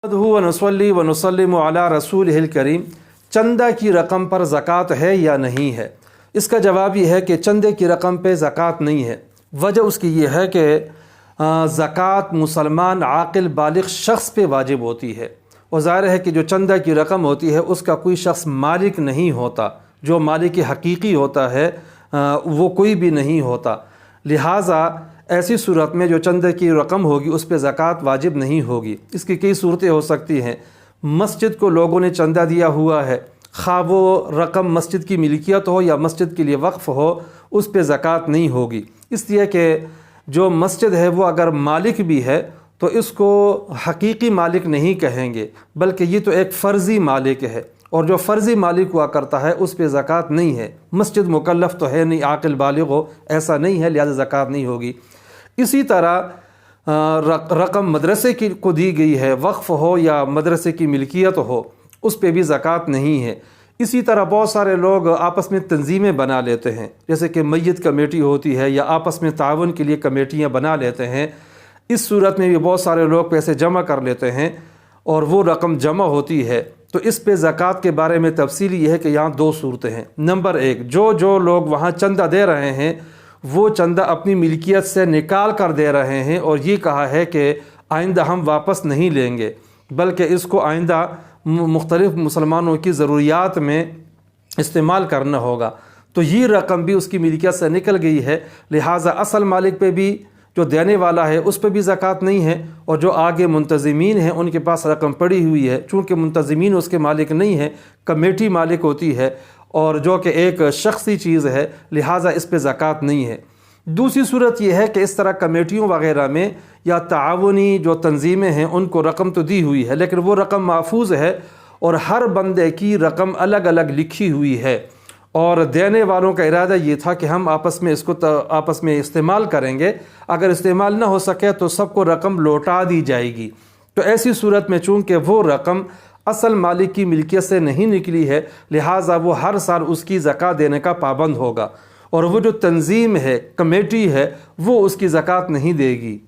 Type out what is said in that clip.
व नसल्ली व नुसल्लिमु अला रसूलिहिल करीम। चंदा की रकम पर ज़कात है या नहीं है? इसका जवाब ये है कि चंदे की रकम पे ज़कात नहीं है। वजह उसकी ये है कि ज़कात मुसलमान आक़िल बालिग़ शख्स पे वाजिब होती है, और ज़ाहिर है कि जो चंदा की रकम होती है उसका कोई शख्स मालिक नहीं होता, जो मालिक हकीकी होता है वो कोई भी नहीं होता। लिहाजा ऐसी सूरत में जो चंदे की रकम होगी उस पर ज़कात वाजिब नहीं होगी। इसकी कई सूरतें हो सकती हैं। मस्जिद को लोगों ने चंदा दिया हुआ है, खा वो रकम मस्जिद की मिल्कियत हो या मस्जिद के लिए वक्फ़ हो, उस पर ज़कात नहीं होगी। इसलिए कि जो मस्जिद है वो अगर मालिक भी है तो इसको हकीकी मालिक नहीं कहेंगे, बल्कि ये तो एक फ़र्ज़ी मालिक है, और जो फ़र्ज़ी मालिक हुआ करता है उस पर ज़कात नहीं है। मस्जिद मुकल्लफ़ तो है नहीं, आक़िल बालिग़ हो ऐसा नहीं है, लिहाजा ज़कात नहीं होगी। इसी तरह रकम मदरसे की को दी गई है, वक्फ़ हो या मदरसे की मिल्कियत हो, उस पर भी ज़कात नहीं है। इसी तरह बहुत सारे लोग आपस में तंजीमें बना लेते हैं, जैसे कि मैयत कमेटी होती है या आपस में तावन के लिए कमेटियाँ बना लेते हैं। इस सूरत में भी बहुत सारे लोग पैसे जमा कर लेते हैं और वो रकम जमा होती है। तो इस पे ज़कात के बारे में तफसीली ये है कि यहाँ दो सूरतें हैं। नंबर एक, जो लोग वहाँ चंदा दे रहे हैं वो चंदा अपनी मिल्कियत से निकाल कर दे रहे हैं, और ये कहा है कि आइंदा हम वापस नहीं लेंगे, बल्कि इसको आइंदा मुख्तलिफ मुसलमानों की ज़रूरियात में इस्तेमाल करना होगा। तो ये रकम भी उसकी मिल्कियत से निकल गई है, लिहाजा असल मालिक पे भी, जो देने वाला है उस पर भी ज़कात नहीं है, और जो आगे मुंतज़िमीन हैं उनके पास रकम पड़ी हुई है। चूँकि मुंतज़िमीन उसके मालिक नहीं है, कमेटी मालिक होती है, और जो कि एक शख्सी चीज़ है, लिहाजा इस पर ज़कात नहीं है। दूसरी सूरत यह है कि इस तरह कमेटियों वग़ैरह में या ताउनी जो तंजीमें हैं उनको रकम तो दी हुई है, लेकिन वो रकम महफूज है और हर बंदे की रकम अलग अलग लिखी हुई है, और देने वालों का इरादा ये था कि हम आपस में इसको आपस में इस्तेमाल करेंगे, अगर इस्तेमाल ना हो सके तो सबको रकम लौटा दी जाएगी। तो ऐसी सूरत में चूँकि वो रकम असल मालिक की मिल्कियत से नहीं निकली है, लिहाजा वो हर साल उसकी ज़कात देने का पाबंद होगा, और वो जो तंजीम है, कमेटी है, वो उसकी ज़कात नहीं देगी।